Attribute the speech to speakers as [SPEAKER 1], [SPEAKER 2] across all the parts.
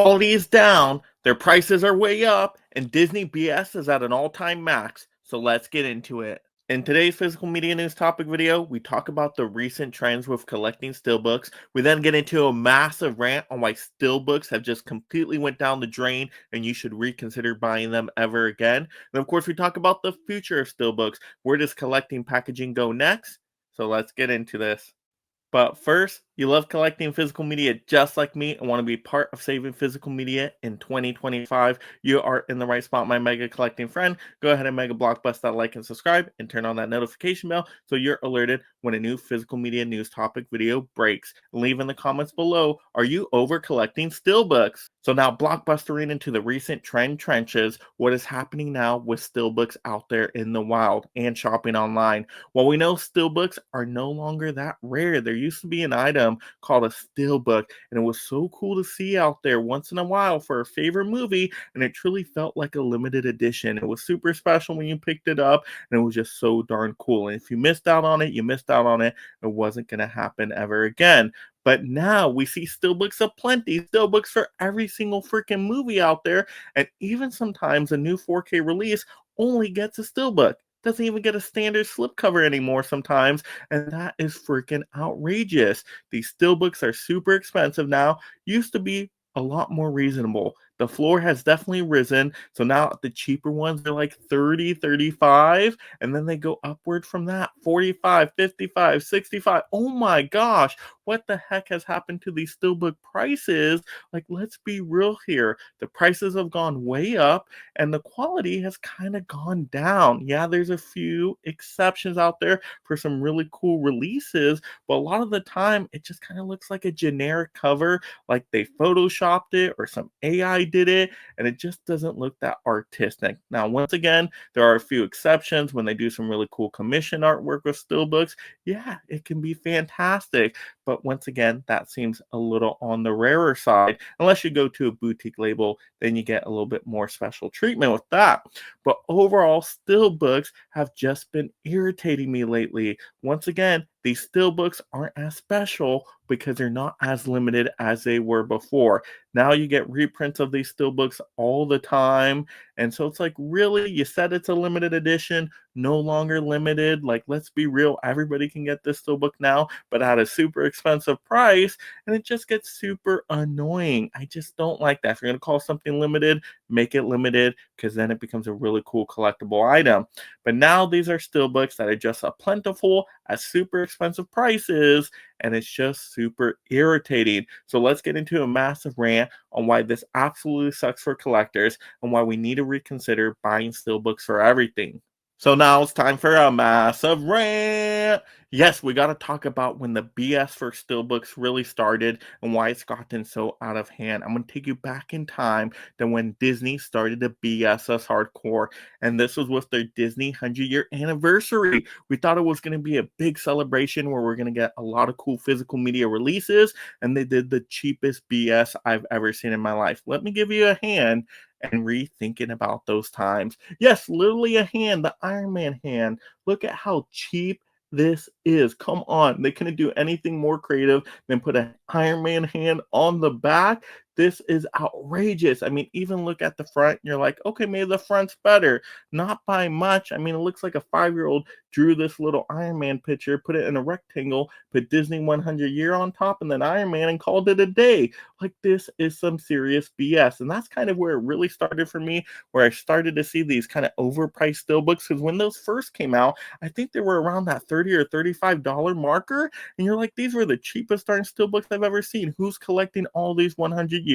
[SPEAKER 1] Quality is down, their prices are way up, and Disney BS is at an all-time max. So let's get into it. In today's physical media news topic video, we talk about the recent trends with collecting steelbooks. We then get into a massive rant on why steelbooks have just completely went down the drain and you should reconsider buying them ever again. And of course, we talk about the future of steelbooks. Where does collecting packaging go next? So let's get into this. But first, you love collecting physical media just like me and want to be part of saving physical media in 2025, you are in the right spot, my mega collecting friend. Go ahead and mega blockbuster that like and subscribe and turn on that notification bell so you're alerted when a new physical media news topic video breaks. Leave in the comments below, are you over collecting steelbooks? So now blockbustering into the recent trend trenches, what is happening now with steelbooks out there in the wild and shopping online? Well, we know steelbooks are no longer that rare. There used to be an item called a steelbook, and it was so cool to see out there once in a while for a favorite movie, and it truly felt like a limited edition. It was super special when you picked it up, and it was just so darn cool. And if you missed out on it, you missed out on it. It wasn't going to happen ever again. But now we see steelbooks aplenty, steelbooks for every single freaking movie out there, and even sometimes a new 4K release only gets a steelbook. Doesn't even get a standard slipcover anymore sometimes, and that is freaking outrageous. These steelbooks are super expensive now. Used to be a lot more reasonable. The floor has definitely risen, so now the cheaper ones are like 30, 35, and then they go upward from that, 45, 55, 65. Oh my gosh, what the heck has happened to these steelbook prices? Like, let's be real here. The prices have gone way up, and the quality has kind of gone down. Yeah, there's a few exceptions out there for some really cool releases, but a lot of the time it just kind of looks like a generic cover, like they photoshopped it or some AI did it, and it just doesn't look that artistic. Now, once again, there are a few exceptions when they do some really cool commission artwork with steelbooks. Yeah, it can be fantastic, but once again, that seems a little on the rarer side. Unless you go to a boutique label, then you get a little bit more special treatment with that. But overall, steelbooks have just been irritating me lately. Once again, these steelbooks aren't as special because they're not as limited as they were before. Now you get reprints of these steelbooks all the time. And so it's like, really? You said it's a limited edition, no longer limited. Like, let's be real. Everybody can get this steelbook now, but at a super expensive price. And it just gets super annoying. I just don't like that. If you're going to call something limited, make it limited because then it becomes a really cool collectible item. But now these are steelbooks that are just a plentiful at super expensive prices, and it's just super irritating. So let's get into a massive rant on why this absolutely sucks for collectors and why we need to reconsider buying steelbooks for everything. So now it's time for a massive rant. Yes, we got to talk about when the BS for steelbooks really started and why it's gotten so out of hand. I'm going to take you back in time to when Disney started to BS us hardcore, and this was with their Disney 100-year anniversary. We thought it was going to be a big celebration where we're going to get a lot of cool physical media releases, and they did the cheapest BS I've ever seen in my life. Let me give you a hand and rethinking about those times. Yes, literally a hand, the Iron Man hand. Look at how cheap this is. Come on. They couldn't do anything more creative than put an Iron Man hand on the back. This is outrageous. I mean, even look at the front. You're like, okay, maybe the front's better. Not by much. I mean, it looks like a 5-year-old drew this little Iron Man picture, put it in a rectangle, put Disney 100 year on top, and then Iron Man and called it a day. Like, this is some serious BS. And that's kind of where it really started for me, where I started to see these kind of overpriced steelbooks. Because when those first came out, I think they were around that $30 or $35 marker. And you're like, these were the cheapest darn steelbooks I've ever seen. Who's collecting all these 100-year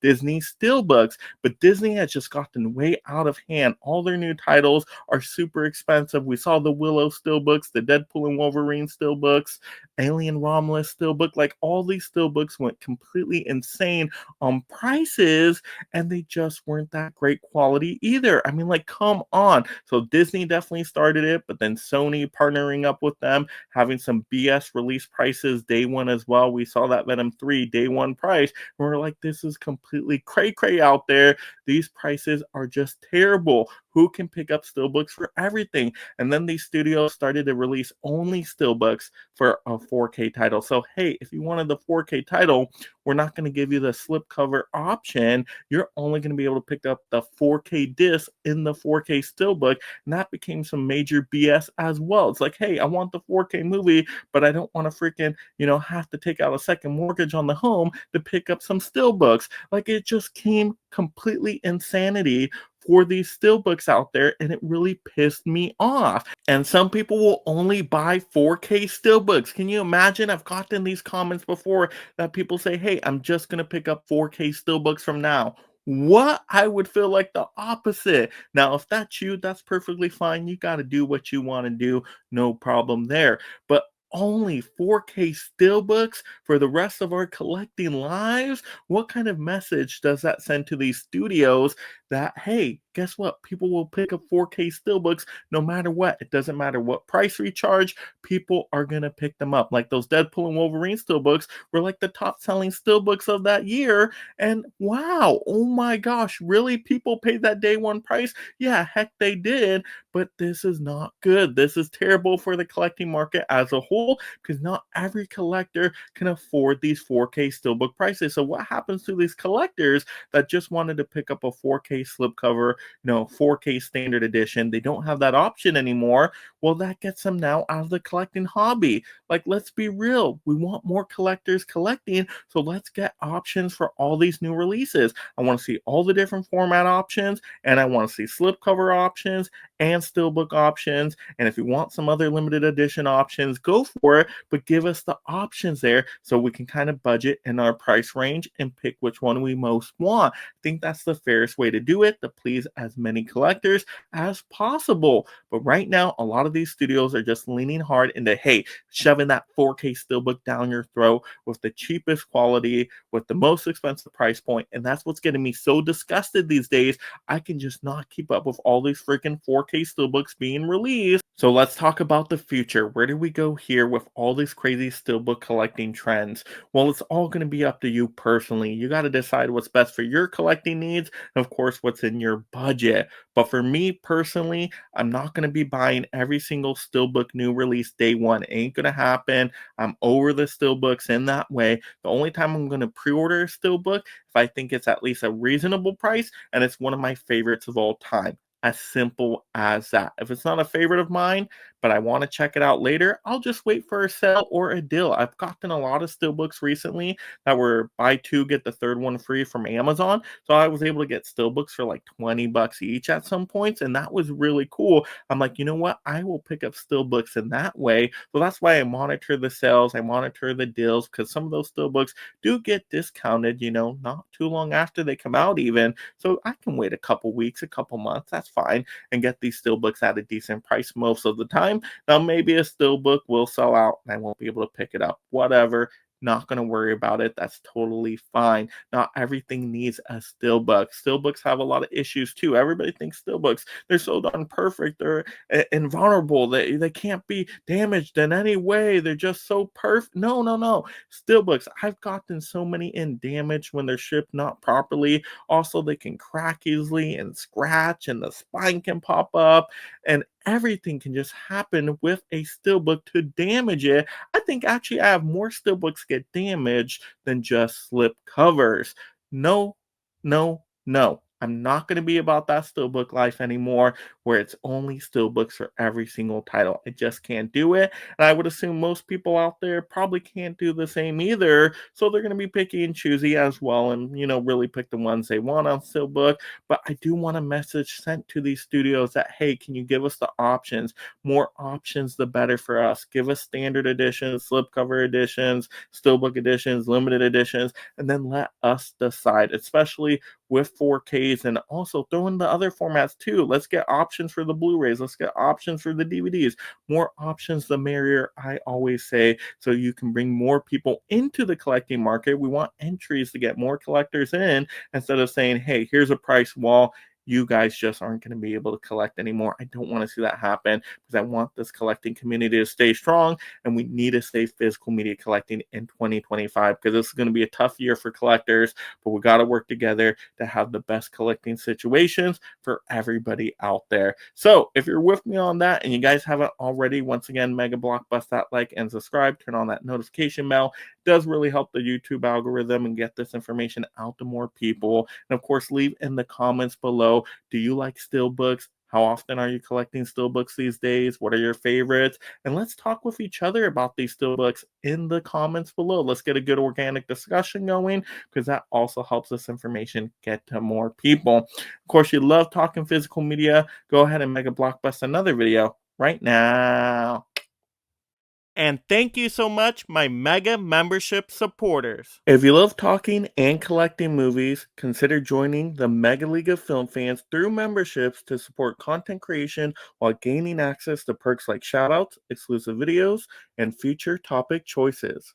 [SPEAKER 1] Disney steelbooks? But Disney has just gotten way out of hand. All their new titles are super expensive. We saw the Willow steelbooks, the Deadpool and Wolverine steelbooks, Alien Romulus steelbook. Like, all these steelbooks went completely insane on prices, and they just weren't that great quality either. I mean, like, come on. So Disney definitely started it, but then Sony partnering up with them, having some BS release prices day one as well. We saw that Venom 3 day one price, and we're like, this is completely cray-cray out there. These prices are just terrible. who can pick up Steelbooks for everything. And then these studios started to release only Steelbooks for a 4K title. So, hey, if you wanted the 4K title, we're not going to give you the slipcover option. You're only going to be able to pick up the 4K disc in the 4K Steelbook. And that became some major BS as well. It's like, hey, I want the 4K movie, but I don't want to freaking, have to take out a second mortgage on the home to pick up some Steelbooks. Like, it just came completely insanity for these Steelbooks out there, and it really pissed me off. And some people will only buy 4K Steelbooks. Can you imagine? I've gotten these comments before that people say, hey, I'm just going to pick up 4K Steelbooks from now. What? I would feel like the opposite. Now, if that's you, that's perfectly fine. You got to do what you want to do. No problem there. But only 4K Steelbooks for the rest of our collecting lives? What kind of message does that send to these studios that, hey, guess what? People will pick up 4K Steelbooks no matter what. It doesn't matter what price we charge, people are going to pick them up. Like those Deadpool and Wolverine Steelbooks were like the top selling Steelbooks of that year. And wow, oh my gosh, really? People paid that day one price? Yeah, heck, they did. But this is not good. This is terrible for the collecting market as a whole because not every collector can afford these 4K Steelbook prices. So what happens to these collectors that just wanted to pick up a 4K slipcover, 4K standard edition? They don't have that option anymore. Well, that gets them now out of the collecting hobby. Like, let's be real. We want more collectors collecting, so let's get options for all these new releases. I want to see all the different format options, and I want to see slipcover options and Steelbook options. And if you want some other limited edition options, go for it, but give us the options there so we can kind of budget in our price range and pick which one we most want. I think that's the fairest way to do it to please as many collectors as possible. But right now, a lot of these studios are just leaning hard into, hey, shoving that 4K Steelbook down your throat with the cheapest quality, with the most expensive price point. And that's what's getting me so disgusted these days. I can just not keep up with all these freaking 4K Steelbooks being released. So let's talk about the future. Where do we go here with all these crazy Steelbook collecting trends? Well, it's all going to be up to you personally. You got to decide what's best for your collecting needs, and of course, what's in your budget. But for me personally, I'm not going to be buying every single Steelbook new release day one. It ain't going to happen. I'm over the Steelbooks in that way. The only time I'm going to pre-order a Steelbook if I think it's at least a reasonable price and it's one of my favorites of all time. As simple as that. If it's not a favorite of mine, but I want to check it out later, I'll just wait for a sale or a deal. I've gotten a lot of Steelbooks recently that were buy two, get the third one free from Amazon. So I was able to get Steelbooks for like $20 each at some points, and that was really cool. I'm like, you know what? I will pick up Steelbooks in that way. So that's why I monitor the sales, I monitor the deals, because some of those Steelbooks do get discounted, not too long after they come out even. So I can wait a couple weeks, a couple months. That's fine, and get these Steelbooks at a decent price most of the time. Now, maybe a Steelbook will sell out and I won't be able to pick it up. Whatever. Not going to worry about it. That's totally fine. Not everything needs a Steelbook. Steelbooks have a lot of issues too. Everybody thinks Steelbooks, they're so darn perfect. They're invulnerable. They can't be damaged in any way. They're just so perfect. No, no, no. Steelbooks, I've gotten so many in damage when they're shipped not properly. Also, they can crack easily and scratch, and the spine can pop up, and everything can just happen with a Steelbook to damage it. I think actually I have more Steelbooks get damaged than just slip covers. No, no, no. I'm not going to be about that Steelbook life anymore where it's only Steelbooks for every single title. I just can't do it. And I would assume most people out there probably can't do the same either. So they're going to be picky and choosy as well and, really pick the ones they want on Steelbook. But I do want a message sent to these studios that, hey, can you give us the options? More options, the better for us. Give us standard editions, slipcover editions, Steelbook editions, limited editions, and then let us decide, especially with 4Ks, and also throw in the other formats too. Let's get options for the Blu-rays. Let's get options for the DVDs. More options, the merrier, I always say, so you can bring more people into the collecting market. We want entries to get more collectors in instead of saying, hey, here's a price wall. you guys just aren't going to be able to collect anymore. I don't want to see that happen because I want this collecting community to stay strong, and we need to stay physical media collecting in 2025 because this is going to be a tough year for collectors, but we got to work together to have the best collecting situations for everybody out there. So if you're with me on that and you guys haven't already, once again, Mega Blockbust that like and subscribe, turn on that notification bell. It does really help the YouTube algorithm and get this information out to more people. And of course, leave in the comments below, do you like Steelbooks? How often are you collecting Steelbooks these days? What are your favorites? And let's talk with each other about these Steelbooks in the comments below. Let's get a good organic discussion going because that also helps this information get to more people. Of course, you love talking physical media. Go ahead and Mega Blockbust another video right now. And thank you so much, my Mega membership supporters. If you love talking and collecting movies, consider joining the Mega League of Film Fans through memberships to support content creation while gaining access to perks like shoutouts, exclusive videos, and future topic choices.